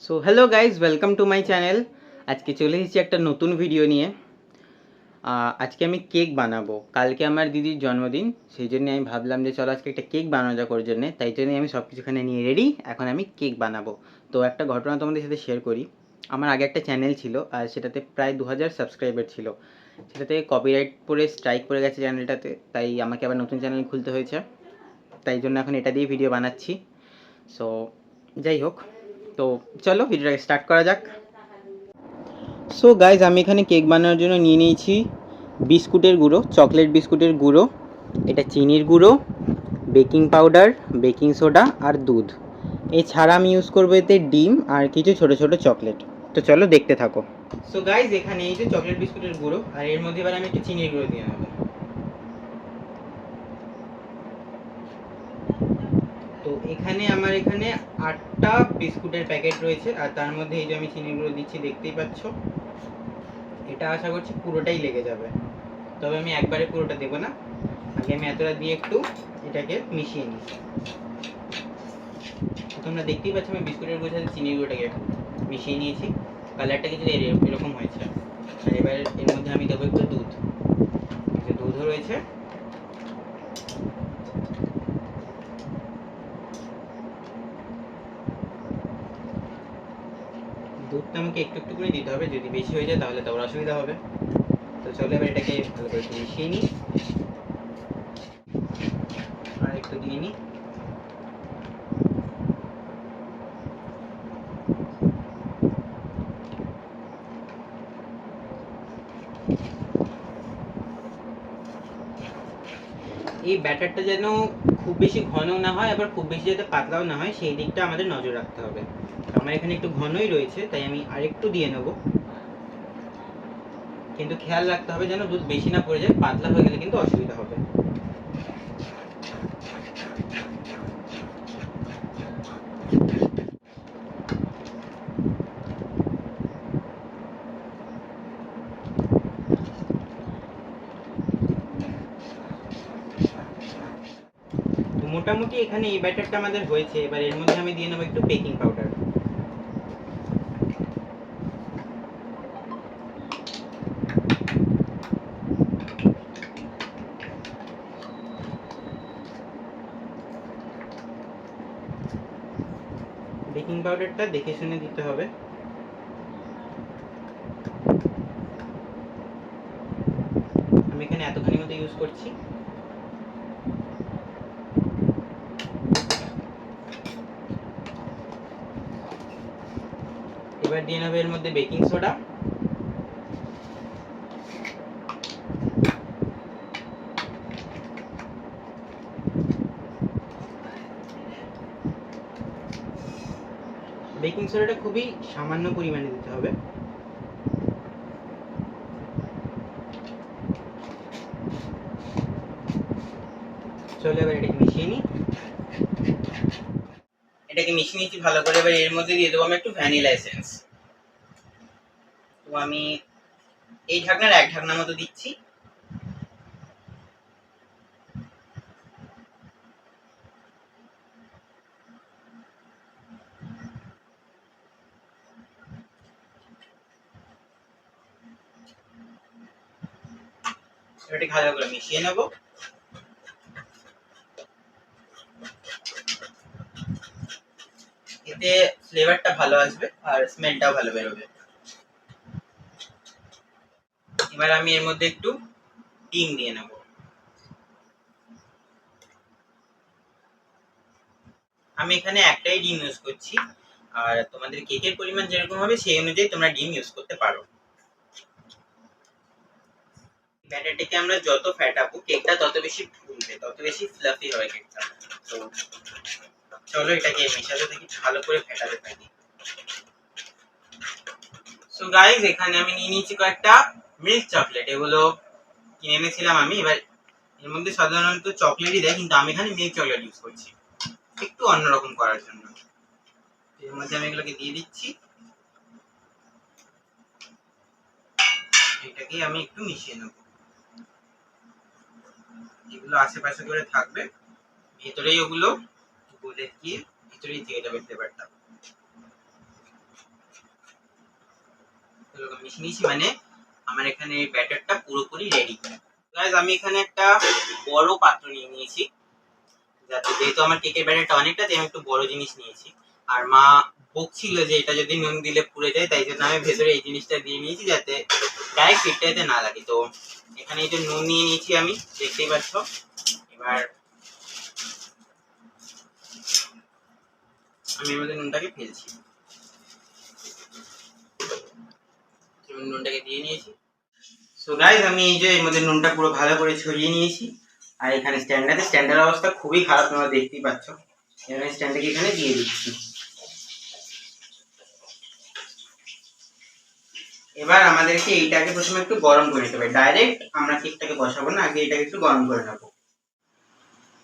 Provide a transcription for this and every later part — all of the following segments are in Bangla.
So hello guys, welcome to my channel. আজকে চলে এসেছি একটা নতুন ভিডিও নিয়ে। আজকে আমি কেক বানাবো। কালকে আমার দিদির জন্মদিন, সেই জন্য আমি ভাবলাম যে চলো আজকে একটা কেক বানানো যাক ওর জন্যে। তাই জন্যই আমি সব কিছুখানে নিয়ে রেডি। এখন আমি কেক বানাবো। তো একটা ঘটনা তোমাদের সাথে শেয়ার করি। আমার আগে একটা চ্যানেল ছিল, আর সেটাতে প্রায় 2000 সাবস্ক্রাইবার ছিল। সেটাতে কপিরাইট পরে স্ট্রাইক পড়ে গেছে চ্যানেলটাতে, তাই আমাকে আবার নতুন চ্যানেল খুলতে হয়েছে। তাই জন্য এখন এটা দিয়ে ভিডিও বানাচ্ছি। সো যাই হোক, তো চলো ভিডিওটাকে স্টার্ট করা যাক। সো গাইজ, আমি এখানে কেক বানানোর জন্য নিয়ে নিয়েছি বিস্কুটের গুঁড়ো, চকলেট বিস্কুটের গুঁড়ো, এটা চিনির গুঁড়ো, বেকিং পাউডার, বেকিং সোডা আর দুধ। এছাড়া আমি ইউজ করবো এতে ডিম আর কিছু ছোট ছোট চকলেট। তো চলো দেখতে থাকো। সো গাইজ, এখানে এই যে চকলেট বিস্কুটের গুঁড়ো, আর এর মধ্যে এবার আমি একটু চিনির গুঁড়ো দিয়ে নেবো। তো এখানে আমার 8টা বিস্কুটের প্যাকেট রয়েছে, আর তার মধ্যে এই যে আমি চিনির গুঁড়ো দিচ্ছি, দেখতেই পাচ্ছ। এটা আশা করছি পুরোটাই লেগে যাবে, তবে আমি একবারে পুরোটা দেবো না। আগে আমি এতটা দিয়ে একটু এটাকে মিশিয়ে নিই। তোমরা দেখতেই পাচ্ছ আমি বিস্কুটের গুঁড়োর সাথে চিনির গুঁড়োটাকে মিশিয়ে নিয়েছি। কালারটা কিন্তু এরকম হয়েছে। আর এবার এর মধ্যে আমি দেবো একটু দুধ। যে দুধও রয়েছে। দুধটা আমাকে একটু একটু করে দিতে হবে, যদি বেশি হয়ে যায় তাহলে তো ওর অসুবিধা হবে। তো চলো এবার এটাকে ভালো করে মিশিয়ে নিই, আর একটু দিয়ে নিই। এই ব্যাটারটা যেন খুব বেশি ঘন না হয়, আবার খুব বেশি যাতে পাতলাও না হয়, সেই দিকটা আমাদের নজর রাখতে হবে। আমার এখানে একটু ঘনই রয়েছে, তাই আমি আরেকটু দিয়ে নেব। কিন্তু খেয়াল রাখতে হবে যেন দুধ বেশি না পড়ে যায়, পাতলা হয়ে গেলে কিন্তু অসুবিধা হবে। তো মোটামুটি এখানে এই ব্যাটারটা আমাদের হয়েছে। এবার এর মধ্যে আমি দিয়ে নেবো একটু বেকিং পাউডার। বেকিং পাউডারটা দেখে শুনে দিতে হবে। আমি এখানে এতখানি মতো ইউজ করছি। এবার দিয়ে নেবো এর মধ্যে বেকিং সোডা। বেকিং সোডাটা খুবই সামান্য পরিমাণে দিতে হবে। চলো এবার এটাকে মিশিয়ে নিই। এটাকে মিশিয়ে নিচ্ছি ভালো করে। এবার এর মধ্যে দিয়ে দেবো আমি একটু ভ্যানিলা এসেন্স। তো আমি এই ঢাকনার 1 ঢাকনা মতো দিচ্ছি। এটাকে ভালো করে মিশিয়ে নেব। এতে ফ্লেভারটা ভালো আসবে আর স্মেলটাও ভালো বেরোবে। এবার আমি এর মধ্যে একটু ডিম দিয়ে নেব। আমি এখানে একটাই ডিম ইউজ করছি, আর তোমাদের কেকের পরিমাণ যেরকম হবে সেই অনুযায়ী তোমরা ডিম ইউজ করতে পারো। ব্যাটারটাকে আমরা যত ফ্যাটাবো কেকটা তত বেশি ফুলবে, তত বেশি ফ্লাফি হবে কেকটা। তো চলো এটাকে মেশাতে থাকি, ভালো করে ফেটাতে থাকি। সো গাইস, এখানে আমি নিয়ে নিয়েছি কয়েকটা মিল্ক চকলেট। এগুলো কিনে এনেছিলাম আমি। এবার এর মধ্যে সাধারণত চকলেটই দেয়, কিন্তু আমি এখানে মিল্ক চকলেট ইউজ করছি একটু অন্যরকম করার জন্য। এর মধ্যে আমি এগুলোকে দিয়ে দিচ্ছি। এটাকে আমি একটু মিশিয়ে নেব। এগুলো আশেপাশে করে থাকবে, ভেতরেই ওগুলো গলে গিয়ে ভিতরেই থেকে যাবে ফ্লেভারটা। রকম মিশিয়ে নিয়েছি, মানে আমার এখানে ব্যাটারটা পুরোপুরি রেডি। গাইস আমি এখানে একটা বড় পাত্র নিয়ে নিয়েছি, যাতে যেহেতু আমার কেকের ব্যাটারটা অনেকটা, তাই আমি একটু বড় জিনিস নিয়েছি। আর মা বকছিল যে এটা যদি নুন দিলে পুড়ে যায়, তাই জন্য আমি ভেতরে এই জিনিসটা দিয়ে নিয়েছি যাতে ডাইরেক্ট কেকটাতে না লাগে। তো এখানে এই যে নুন নিয়ে নিয়েছি আমি, দেখতেই পাচ্ছ। এবার আমি এর মধ্যে নুনটাকে ফেলছি, নুনটাকে দিয়ে নিয়েছি। সো গাইস আমি এই যে এর মধ্যে নুনটা পুরো ভালো করে ছড়িয়ে নিয়েছি। আর এখানে স্ট্যান্ডের অবস্থা খুবই খারাপ, তোমরা দেখতেই পাচ্ছ। এখানে স্ট্যান্ডটাকে এখানে দিয়ে দিচ্ছি। এবার আমাদেরকে এইটাকে প্রথমে একটু গরম করে নিতে হবে, ডাইরেক্ট আমরা কেকটাকে বসাবো না, আগে এটাকে একটু গরম করে নেবো।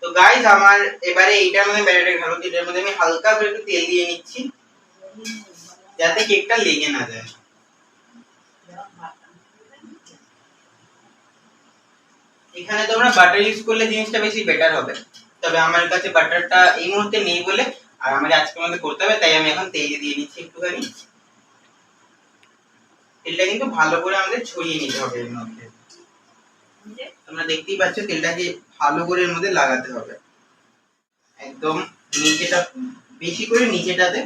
তো গাইস আমার এবারে এইটার মধ্যে ব্যাটারটাকে ঢালবো, এটার মধ্যে আমি হালকা করে একটু তেল দিয়ে নিচ্ছি যাতে কেকটা লেগে না যায়। এখানে তোমরা বাটার ইউজ করলে জিনিসটা বেশি বেটার হবে, তবে আমার কাছে বাটারটা এই মুহূর্তে নেই বলে আর আমাদের আজকের মধ্যে করতে হবে, তাই আমি এখন তেল দিয়ে নিচ্ছি একটুখানি। তেলটা কিন্তু ভালো করে আমাদের ছড়িয়ে নিতে হবে এর মধ্যে। তোমরা দেখতেই পাচ্ছ তেলটাকে ভালো করে এর মধ্যে লাগাতে হবে, একদম নিচেটা বেশি করে নিচেটাতে,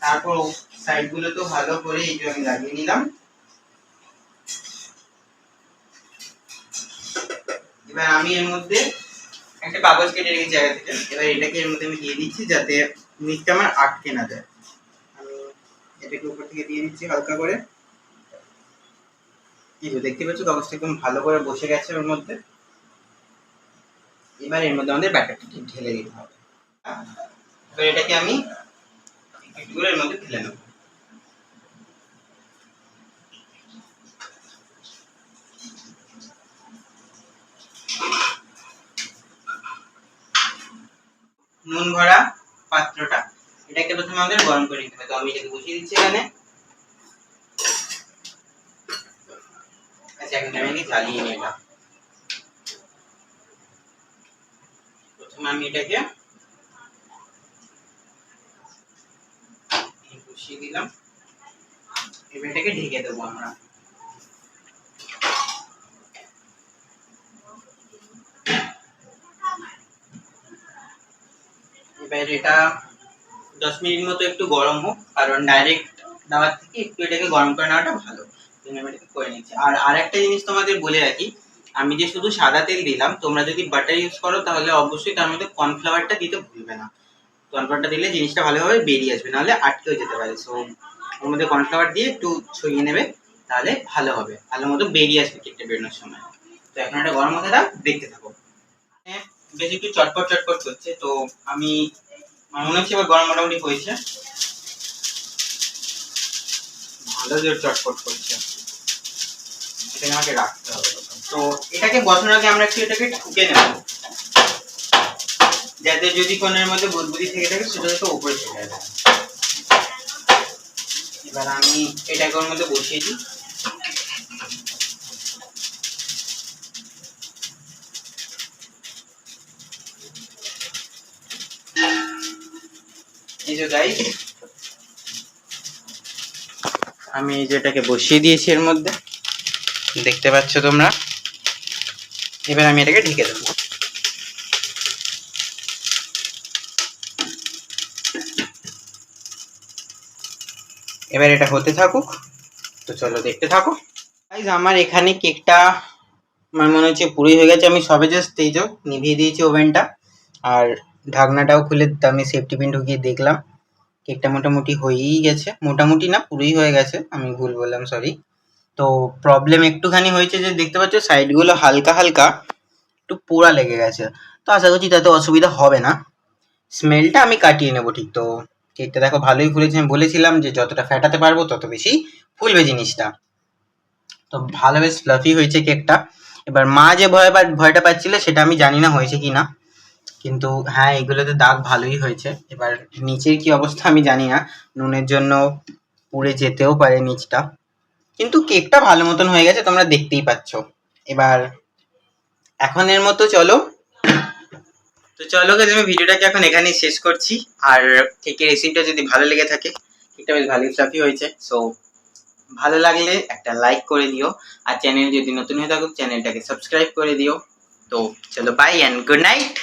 তারপর সাইড গুলো তো ভালো করে এই যে আমি লাগিয়ে নিলাম। এবার আমি এর মধ্যে একটা কাগজ কেটে রেখেছি জায়গা থেকে, এবার এটাকে এর মধ্যে আমি দিয়ে দিচ্ছি যাতে নিচটা আমার আটকে না যায়। আমি এটাকে উপর থেকে দিয়ে দিচ্ছি হালকা করে। এই যে দেখতে পাচ্ছ কাগজটা একদম ভালো করে বসে গেছে ওর মধ্যে। এবার এর মধ্যে আমাদের ব্যাটারটা ঢেলে দিতে হবে। এবার এটাকে আমি একটু করে এর মধ্যে ঢেলে নেব। নুন ভরা পাত্রটা, এটাকে প্রথমে আমাদের গরম করে নিতে হবে। তো আমি এটাকে বসিয়ে দিচ্ছি এখানে। আচ্ছা এখন আমি এটাকে জ্বালিয়ে নিলাম। প্রথমে আমি এটাকে বসিয়ে দিলাম, এবার এটাকে ঢেকে দেবো আমরা। এবার এটা 10 মিনিট মতো একটু গরম হোক, কারণ ডাইরেক্ট দেওয়ার থেকে একটু এটাকে গরম করে নেওয়াটা ভালো। আমি এটাকে করে নিচ্ছি। আর আরেকটা জিনিস তোমাদের বলে রাখি, আমি যে শুধু সাদা তেল দিলাম, তোমরা যদি বাটার ইউজ করো তাহলে অবশ্যই তার মধ্যে কর্নফ্লাওয়ারটা দিতে ভুলবে না। কর্নফ্লাওয়ারটা দিলে জিনিসটা ভালোভাবে বেরিয়ে আসবে, নাহলে আটকেও যেতে পারে। সো ওর মধ্যে কর্নফ্লাওয়ার দিয়ে একটু ছড়িয়ে নেবে, তাহলে ভালো হবে, ভালো মতো বেরিয়ে আসবে কেকটা বেরোনোর সময়। তো এখন এটা গরম হতে দাও, দেখতে থাকো। বেশ একটু চটপট চটপট করছে, তো আমি মনে হচ্ছে এবার গরম মোটামুটি হয়েছে, ভালো জোর চটপট করছে। এটাকে আমাকে রাখতে হবে। তো এটাকে বসানোর আগে আমরা একটু এটাকে ঠুকে নেব, যাতে যদি কোণের মধ্যে বুদবুদি থেকে থাকে সেটা যাতে উপরে চলে যায়। এবার আমি এটাকে ওর মধ্যে বসিয়ে দিই। এই যে গাইস আমি যেটাকে বসিয়ে দিয়েছি এর মধ্যে, দেখতে পাচ্ছ তোমরা। এবার আমি এটাকে ঢেকে দেবো। এবার এটা হতে থাকুক, তো চলো দেখতে থাকো। গাইস আমার এখানে কেকটা আমার মনে হচ্ছে পুরোই হয়ে গেছে। আমি সবে জাস্ট এই যে নিভিয়ে দিয়েছি ওভেনটা, আর ঢাকনাটাও খুলে আমি সেফটি পিন ঢুকিয়ে দেখলাম কেকটা মোটামুটি হয়েই গেছে। মোটামুটি না, পুরোই হয়ে গেছে, আমি ভুল বললাম, সরি। তো প্রবলেম একটুখানি হয়েছে যে দেখতে পাচ্ছ সাইডগুলো হালকা হালকা একটু পোড়া লেগে গেছে, তো আশা করছি তাতে অসুবিধা হবে না। স্মেলটা আমি কাটিয়ে নেবো ঠিক। তো কেকটা দেখো ভালোই ফুলেছে, আমি বলেছিলাম যে যতটা ফেটাতে পারবো তত বেশি ফুলবে জিনিসটা। তো ভালো বেশ ফ্লাফি হয়েছে কেকটা। এবার মা যে ভয়টা পাচ্ছিল সেটা আমি জানি না হয়েছে কি না, কিন্তু হ্যাঁ এগুলোতে দাগ ভালোই হয়েছে। এবার নিচের কি অবস্থা আমি জানি না, নুনের জন্য পুড়ে যেতেও পারে নিচটা, কিন্তু কেকটা ভালো মতন হয়ে গেছে, তোমরা দেখতেই পাচ্ছ। এবার এখন এর মতো চলো, তো চলো গাইস আমি ভিডিওটাকে এখন এখানেই শেষ করছি। আর কেকের রেসিপিটা যদি ভালো লেগে থাকে, কেকটা বেশ ভালোই ফ্লাফি হয়েছে, সো ভালো লাগলে একটা লাইক করে দিও, আর চ্যানেল যদি নতুন হয়ে থাকো চ্যানেলটাকে সাবস্ক্রাইব করে দিও। তো চলো বাই অ্যান্ড গুড নাইট।